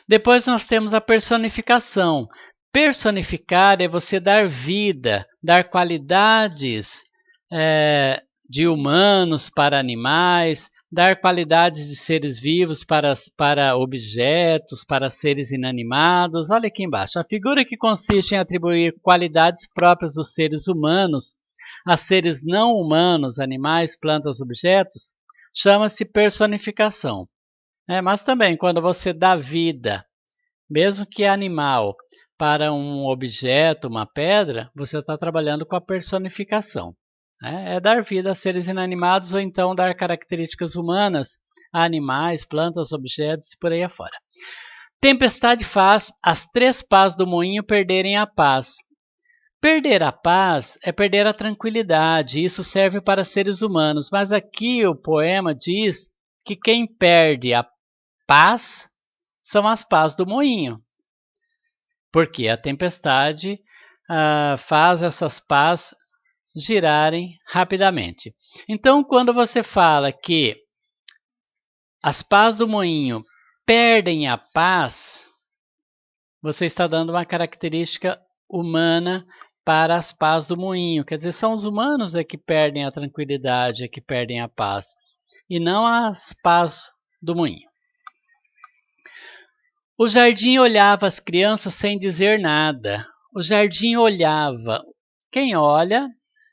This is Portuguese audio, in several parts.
Depois nós temos a personificação. Personificar é você dar vida, dar qualidades de humanos para animais, dar qualidades de seres vivos para objetos, para seres inanimados. Olha aqui embaixo. A figura que consiste em atribuir qualidades próprias dos seres humanos a seres não humanos, animais, plantas, objetos, chama-se personificação. Mas também, quando você dá vida, mesmo que animal, para um objeto, uma pedra, você está trabalhando com a personificação. É dar vida a seres inanimados ou então dar características humanas a animais, plantas, objetos e por aí afora. Tempestade faz as 3 pás do moinho perderem a paz. Perder a paz é perder a tranquilidade, isso serve para seres humanos, mas aqui o poema diz que quem perde a paz são as pás do moinho, porque a tempestade faz essas pás girarem rapidamente. Então, quando você fala que as pás do moinho perdem a paz, você está dando uma característica humana para as pás do moinho. Quer dizer, são os humanos que perdem a tranquilidade, que perdem a paz, e não as pás do moinho. O jardim olhava as crianças sem dizer nada. O jardim olhava. Quem olha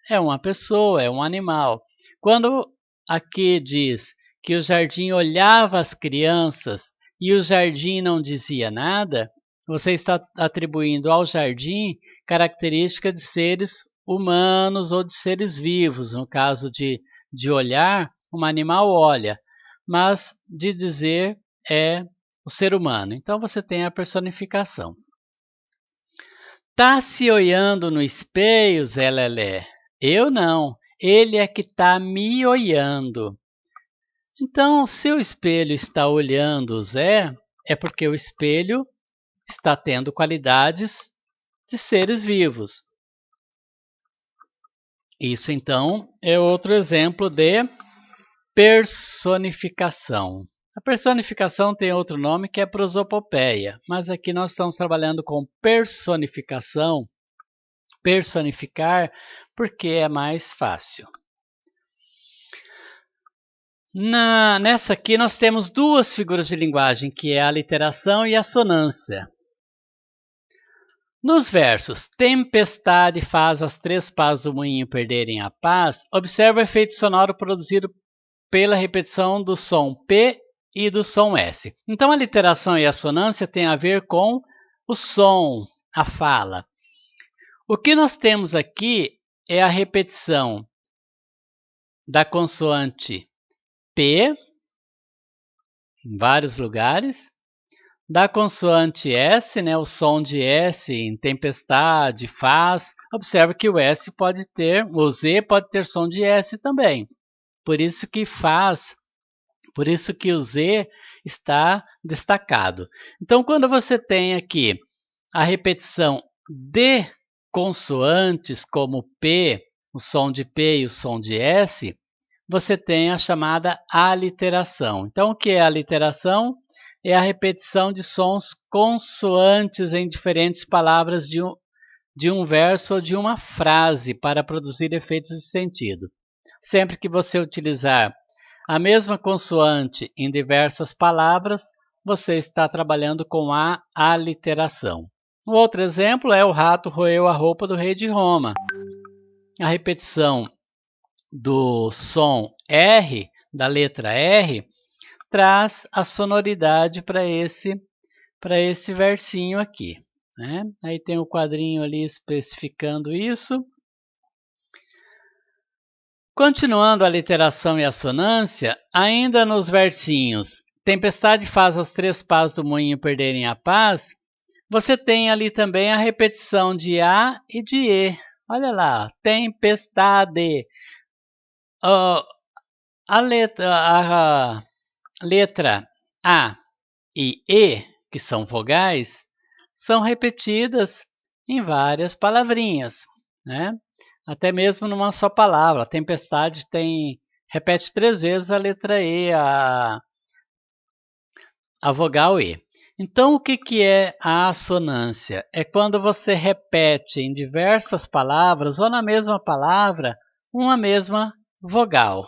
é uma pessoa, é um animal. Quando aqui diz que o jardim olhava as crianças e o jardim não dizia nada, você está atribuindo ao jardim característica de seres humanos ou de seres vivos. No caso de olhar, um animal olha, mas de dizer é o ser humano. Então você tem a personificação. Tá se olhando no espelho, Zé Lelé? Eu não, ele é que tá me olhando. Então, se o espelho está olhando o Zé, é porque o espelho está tendo qualidades de seres vivos. Isso, então, é outro exemplo de personificação. A personificação tem outro nome que é prosopopeia, mas aqui nós estamos trabalhando com personificação, personificar, porque é mais fácil. Nessa aqui nós temos 2 figuras de linguagem, que é a aliteração e a assonância. Nos versos tempestade faz as 3 pás do moinho perderem a paz, observa o efeito sonoro produzido pela repetição do som P e do som S. Então a literação e a assonância tem a ver com o som, a fala. O que nós temos aqui é a repetição da consoante P, em vários lugares, da consoante S, o som de S em tempestade, faz. Observe que o Z pode ter som de S também. Por isso que o Z está destacado. Então, quando você tem aqui a repetição de consoantes como P, o som de P e o som de S, você tem a chamada aliteração. Então, o que é a aliteração? É a repetição de sons consoantes em diferentes palavras de um verso ou de uma frase para produzir efeitos de sentido. Sempre que você utilizar a mesma consoante em diversas palavras, você está trabalhando com a aliteração. Um outro exemplo é o rato roeu a roupa do rei de Roma. A repetição do som R, da letra R, traz a sonoridade para esse versinho aqui. Aí tem o quadrinho ali especificando isso. Continuando a literação e a assonância, ainda nos versinhos tempestade faz as 3 pás do moinho perderem a paz, você tem ali também a repetição de A e de E. Olha lá, tempestade. A letra A e E, que são vogais, são repetidas em várias palavrinhas, até mesmo numa só palavra. A tempestade repete 3 vezes a letra E, a vogal E. Então, o que é a assonância? É quando você repete em diversas palavras ou na mesma palavra uma mesma vogal.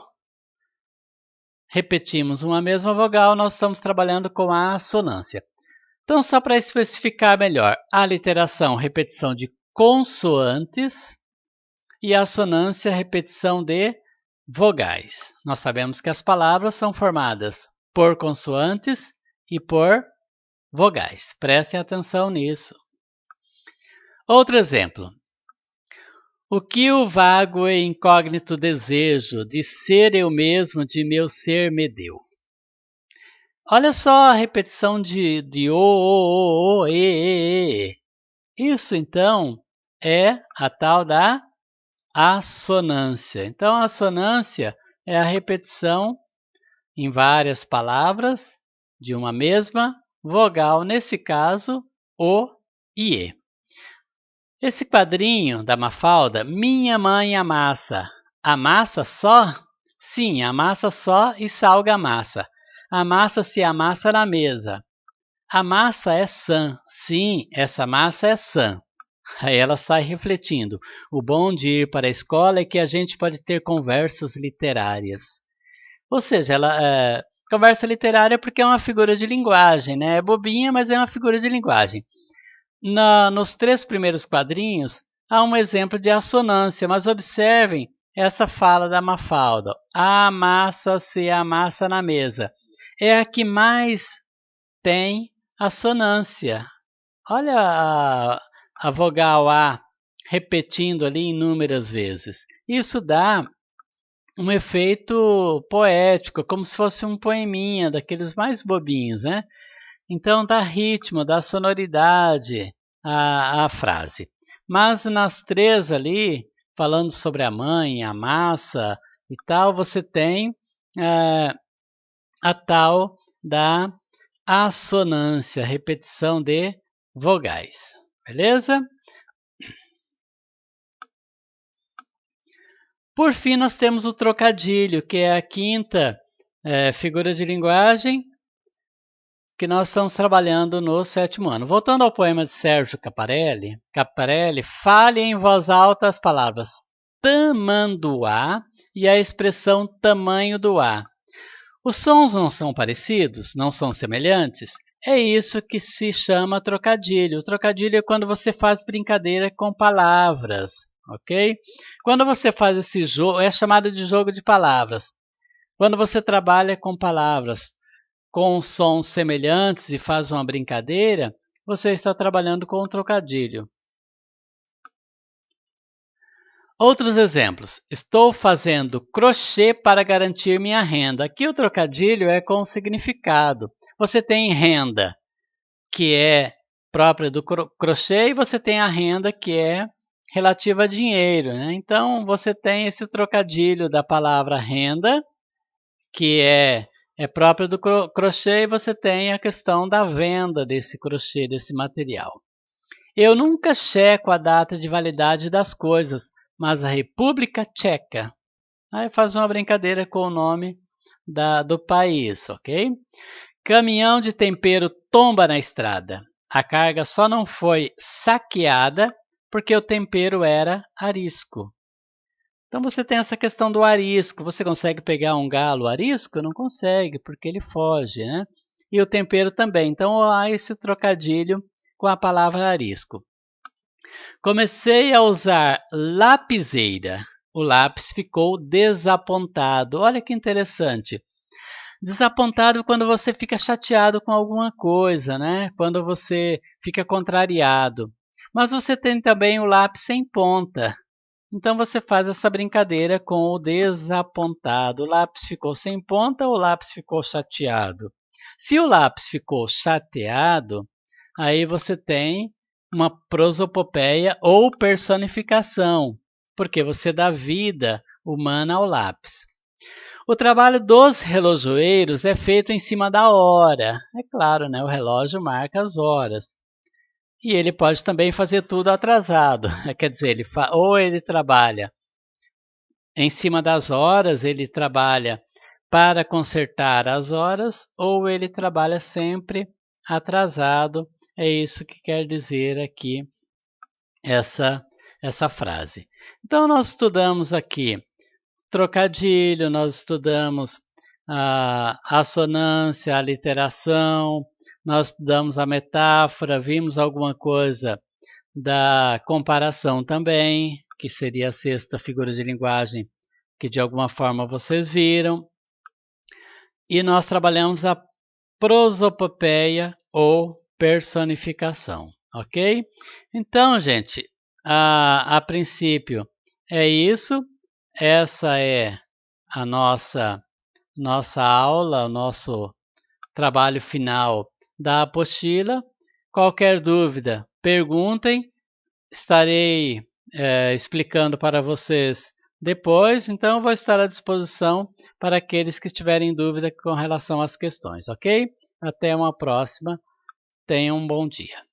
Repetimos uma mesma vogal, nós estamos trabalhando com a assonância. Então, só para especificar melhor, a aliteração, repetição de consoantes, e a assonância, repetição de vogais. Nós sabemos que as palavras são formadas por consoantes e por vogais. Prestem atenção nisso. Outro exemplo. O que o vago e incógnito desejo de ser eu mesmo, de meu ser me deu. Olha só a repetição de o, e. Isso, então, é a tal da assonância. Então, a assonância é a repetição em várias palavras de uma mesma vogal, nesse caso, o e e. Esse quadrinho da Mafalda, minha mãe amassa. Amassa só? Sim, amassa só e salga a massa. A massa se amassa na mesa. A massa é sã. Sim, essa massa é sã. Aí ela sai refletindo. O bom de ir para a escola é que a gente pode ter conversas literárias. Ou seja, conversa literária porque é uma figura de linguagem, né? É bobinha, mas é uma figura de linguagem. Nos 3 primeiros quadrinhos, há um exemplo de assonância, mas observem essa fala da Mafalda. A massa se amassa na mesa. É a que mais tem assonância. Olha a vogal A repetindo ali inúmeras vezes. Isso dá um efeito poético, como se fosse um poeminha, daqueles mais bobinhos, né? Então dá ritmo, dá sonoridade à frase. Mas nas 3 ali, falando sobre a mãe, a massa e tal, você tem a tal da assonância, repetição de vogais. Beleza? Por fim, nós temos o trocadilho, que é a quinta figura de linguagem que nós estamos trabalhando no 7º ano. Voltando ao poema de Sérgio Caparelli, fale em voz alta as palavras tamanduá e a expressão tamanho do A. Os sons não são parecidos, não são semelhantes? É isso que se chama trocadilho. O trocadilho é quando você faz brincadeira com palavras, ok? Quando você faz esse jogo, é chamado de jogo de palavras. Quando você trabalha com palavras com sons semelhantes e faz uma brincadeira, você está trabalhando com um trocadilho. Outros exemplos. Estou fazendo crochê para garantir minha renda. Aqui o trocadilho é com significado. Você tem renda, que é própria do crochê, e você tem a renda, que é relativa a dinheiro, né? Então, você tem esse trocadilho da palavra renda, que é própria do crochê, e você tem a questão da venda desse crochê, desse material. Eu nunca checo a data de validade das coisas, mas a República Tcheca. Aí faz uma brincadeira com o nome do país, ok? Caminhão de tempero tomba na estrada. A carga só não foi saqueada porque o tempero era arisco. Então você tem essa questão do arisco. Você consegue pegar um galo arisco? Não consegue, porque ele foge, né? E o tempero também. Então há esse trocadilho com a palavra arisco. Comecei a usar lapiseira. O lápis ficou desapontado. Olha que interessante. Desapontado quando você fica chateado com alguma coisa, né? Quando você fica contrariado. Mas você tem também o lápis sem ponta. Então você faz essa brincadeira com o desapontado. O lápis ficou sem ponta ou o lápis ficou chateado? Se o lápis ficou chateado, aí você tem uma prosopopeia ou personificação, porque você dá vida humana ao lápis. O trabalho dos relojoeiros é feito em cima da hora. É claro, né? O relógio marca as horas. E ele pode também fazer tudo atrasado. Quer dizer, ou ele trabalha em cima das horas, ele trabalha para consertar as horas, ou ele trabalha sempre atrasado. É isso que quer dizer aqui essa frase. Então, nós estudamos aqui trocadilho, nós estudamos a assonância, a aliteração, nós estudamos a metáfora, vimos alguma coisa da comparação também, que seria a sexta figura de linguagem, que de alguma forma vocês viram. E nós trabalhamos a prosopopeia ou personificação, ok? Então, gente, a princípio é isso. Essa é a nossa aula, o nosso trabalho final da apostila. Qualquer dúvida, perguntem. Estarei explicando para vocês depois, então vou estar à disposição para aqueles que tiverem dúvida com relação às questões, ok? Até uma próxima. Tenham um bom dia.